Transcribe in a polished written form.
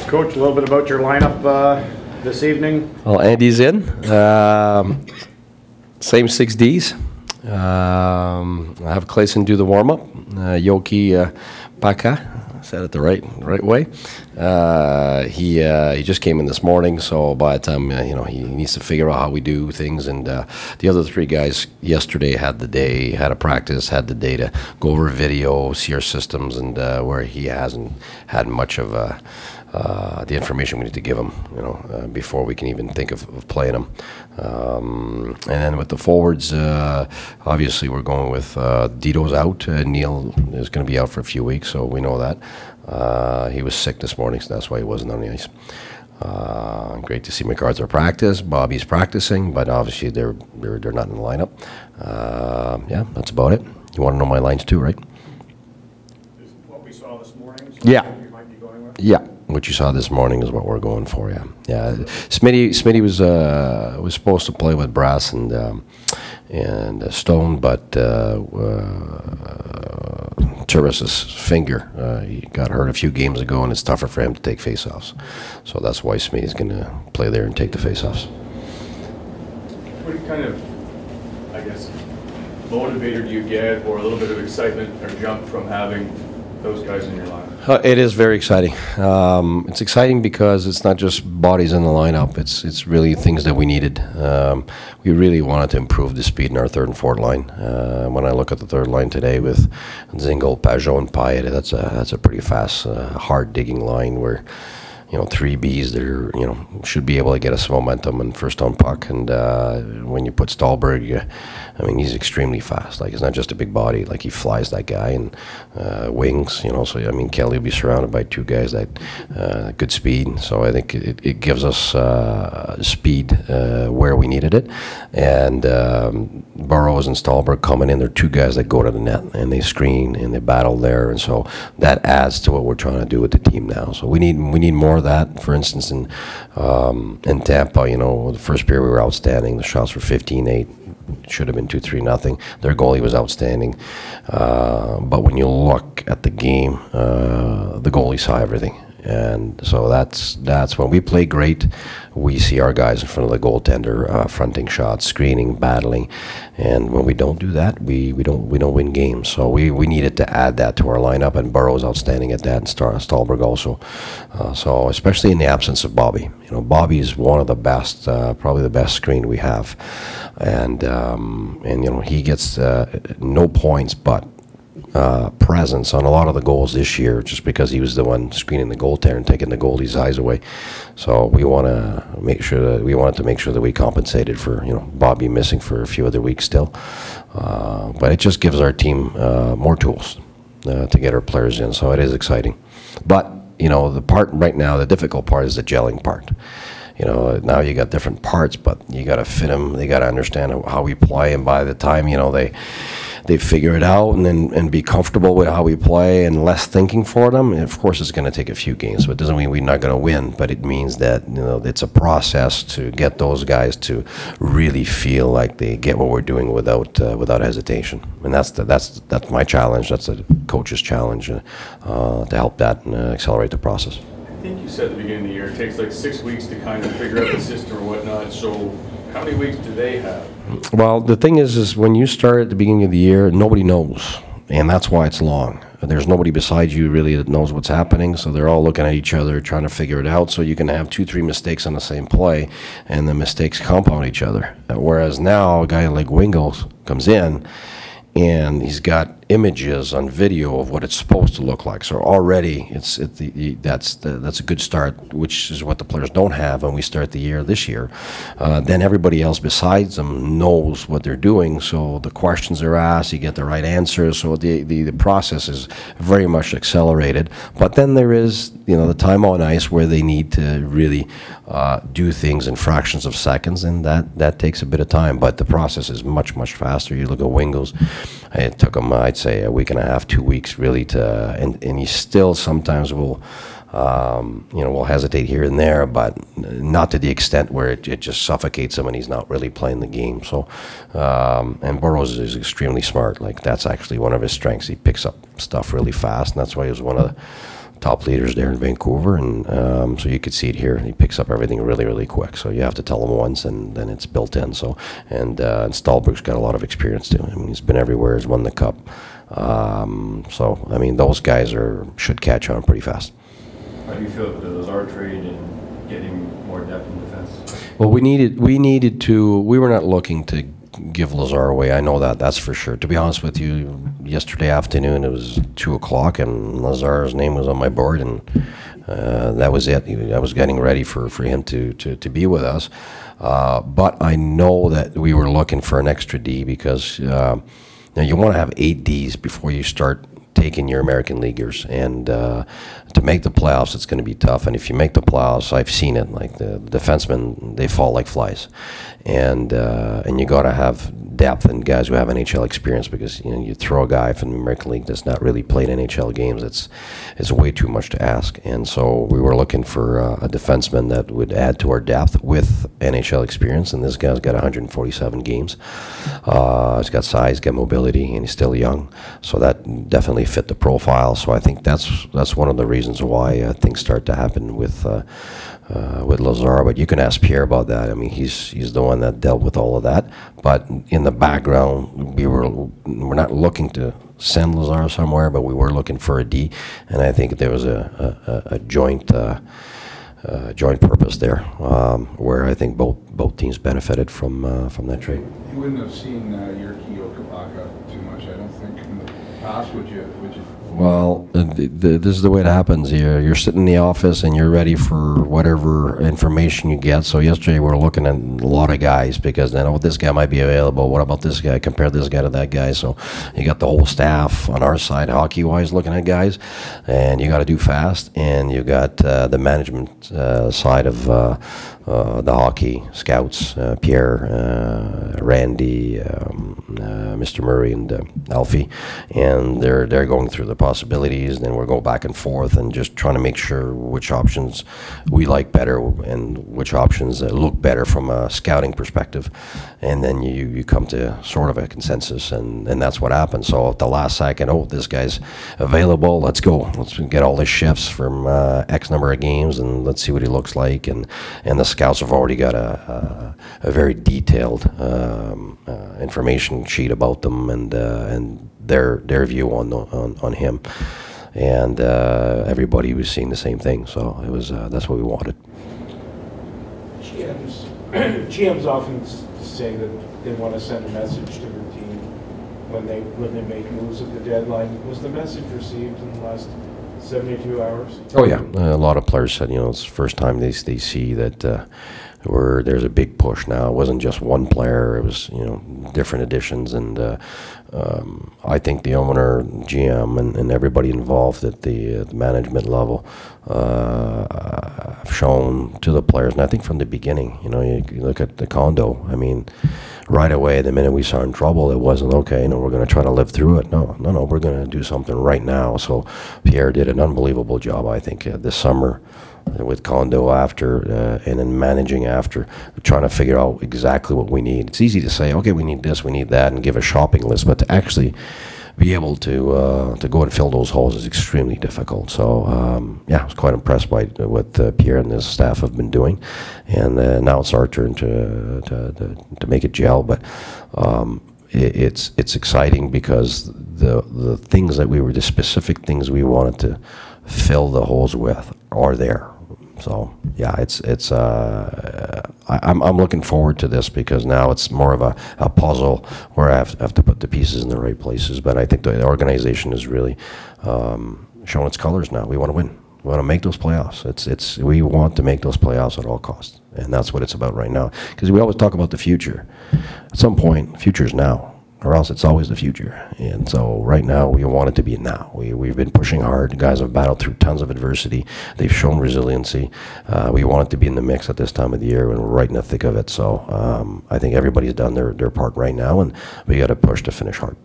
Coach, a little bit about your lineup this evening. Well, Andy's in. Same 6 Ds. I have Clayson do the warm-up. Yoki Paka, said it the right way. He just came in this morning, so by the time he needs to figure out how we do things. And the other 3 guys yesterday had a practice, had the day to go over video, see our systems, and where he hasn't had much of the information we need to give him, before we can even think of playing him. And then with the forwards, obviously we're going with Dito's out. Neil is going to be out for a few weeks, so we know that. He was sick this morning, so that's why he wasn't on the ice. Great to see McArthur practice. Bobby's practicing, but obviously they're not in the lineup. Yeah, that's about it. You want to know my lines too, right? Is what we saw this morning? Yeah. You might be going with? Yeah. What you saw this morning is what we're going for. Yeah. Smitty was supposed to play with Brass and Stone, but Turris's finger he got hurt a few games ago, and it's tougher for him to take faceoffs. So that's why Smitty's going to play there and take the faceoffs. What kind of, I guess, motivator do you get, or a little bit of excitement or jump from having those guys in your lineup? It is very exciting. It's exciting because it's not just bodies in the lineup. It's really things that we needed. We really wanted to improve the speed in our third and fourth line. When I look at the third line today with Zingle, Pajot, and Payet, that's a pretty fast, hard digging line where 3 Bs that should be able to get us momentum and first on puck. And when you put Stahlberg, he's extremely fast. Like, it's not just a big body. Like, he flies, that guy, and wings. So Kelly will be surrounded by 2 guys that good speed. So I think it gives us speed where we needed it. And Burrows and Stahlberg coming in, they're 2 guys that go to the net and they screen and they battle there. And so that adds to what we're trying to do with the team now. So we need more of that. For instance, in Tampa, the first period we were outstanding. The shots were 15-8. Should have been 2-3-0. Their goalie was outstanding. But when you look at the game, the goalie saw everything. And so that's when we play great. We see our guys in front of the goaltender, fronting shots, screening, battling, and when we don't do that, we don't win games. So we needed to add that to our lineup, and Burrow's outstanding at that, and Stahlberg also. So especially in the absence of Bobby, Bobby is one of the best, probably the best screen we have, and he gets no points, but presence on a lot of the goals this year, just because he was the one screening the goaltender and taking the goalie's eyes away. So we wanted to make sure that we compensated for Bobby missing for a few other weeks still. But it just gives our team more tools to get our players in. So it is exciting. But the part right now, the difficult part is the gelling part. Now you got different parts, but you got to fit them. They got to understand how we play, and by the time they figure it out and be comfortable with how we play and less thinking for them. And of course, it's going to take a few games, but it doesn't mean we're not going to win. But it means that it's a process to get those guys to really feel like they get what we're doing without hesitation. And that's my challenge. That's the coach's challenge to help that and accelerate the process. I think you said at the beginning of the year it takes like 6 weeks to kind of figure out the system or whatnot. So how many weeks do they have? Well, the thing is when you start at the beginning of the year, nobody knows, and that's why it's long. There's nobody beside you really that knows what's happening, so they're all looking at each other trying to figure it out. So you can have 2-3 mistakes on the same play, and the mistakes compound each other. Whereas now a guy like Wingles comes in, and he's got images on video of what it's supposed to look like. So already that's a good start, which is what the players don't have when we start the year this year. Then everybody else besides them knows what they're doing, so the questions are asked, you get the right answers, so the process is very much accelerated. But then there is the time on ice where they need to really do things in fractions of seconds, and that takes a bit of time, but the process is much faster. You look at Wingles, it took him I'd say a week and a half, 2 weeks really to, and he still sometimes will will hesitate here and there, but not to the extent where it just suffocates him and he's not really playing the game. So and Burrows is extremely smart. Like, that's actually one of his strengths. He picks up stuff really fast, and that's why he was one of top leaders there in Vancouver, and so you could see it here. He picks up everything really quick. So you have to tell him once, and then it's built in. So and Stahlbrook's got a lot of experience too. I mean, he's been everywhere. He's won the cup. So I mean, those guys should catch on pretty fast. How do you feel about the Lazar trade and getting more depth in defense? Well, we needed to. We were not looking to give Lazar away. I know that, that's for sure. To be honest with you, yesterday afternoon it was 2 o'clock and Lazar's name was on my board, and that was it. I was getting ready for him to be with us. But I know that we were looking for an extra D because now you want to have 8 Ds before you start taking your American leaguers, and to make the playoffs it's going to be tough. And if you make the playoffs, I've seen it, like the defensemen, they fall like flies, and you got to have depth and guys who have NHL experience, because you throw a guy from the American League that's not really played NHL games, it's way too much to ask. And so we were looking for a defenseman that would add to our depth with NHL experience, and this guy's got 147 games. He's got size, got mobility, and he's still young, so that definitely fit the profile. So I think that's one of the reasons why things start to happen with Lazar. But you can ask Pierre about that. I mean, he's the one that dealt with all of that. But in the background, we're not looking to send Lazar somewhere, but we were looking for a D, and I think there was a joint purpose there, where I think both teams benefited from that trade. You wouldn't have seen Jyrki Okapaka too much, I don't think, in the past, would you? Well, this is the way it happens. You're sitting in the office and you're ready for whatever information you get. So yesterday we were looking at a lot of guys, because then, oh, this guy might be available. What about this guy? Compare this guy to that guy. So you got the whole staff on our side, hockey-wise, looking at guys, and you got to do fast. And you got the management side of the hockey scouts, Pierre, Randy, Mr. Murray, and Alfie, and they're going through the possibilities, and then we're going back and forth and just trying to make sure which options we like better and which options look better from a scouting perspective, and then you come to sort of a consensus, and that's what happened. So at the last second, oh, this guy's available, let's go, let's get all his shifts from X number of games, and let's see what he looks like, and the scouts have already got a very detailed information sheet about them, and their view on him, and everybody was seeing the same thing. So it was that's what we wanted. GMs often say that they want to send a message to their team when they make moves at the deadline. Was the message received in the last 72 hours? Oh yeah, a lot of players said, it's the first time they see that there's a big push now. It wasn't just one player; it was different additions, and I think the owner, GM, and everybody involved at the management level have shown to the players, and I think from the beginning, you look at the condo. I mean, right away, the minute we saw in trouble, it wasn't okay. We're going to try to live through it. No, we're going to do something right now. So Pierre did an unbelievable job, I think, this summer with condo after, and then managing after, trying to figure out exactly what we need. It's easy to say, okay, we need this, we need that, and give a shopping list, but to actually be able to go and fill those holes is extremely difficult. So yeah, I was quite impressed by what Pierre and his staff have been doing, and now it's our turn to make it gel. But it's exciting because the things that the specific things we wanted to fill the holes with are there. So yeah, I'm looking forward to this, because now it's more of a puzzle where I have to put the pieces in the right places. But I think the organization is really showing its colors now. We want to win. We want to make those playoffs. We want to make those playoffs at all costs, and that's what it's about right now. Because we always talk about the future. At some point, the future is now, or else it's always the future. And so right now, we want it to be now. We've been pushing hard. The guys have battled through tons of adversity. They've shown resiliency. We want it to be in the mix at this time of the year, and we're right in the thick of it. So I think everybody's done their part right now, and we got to push to finish hard.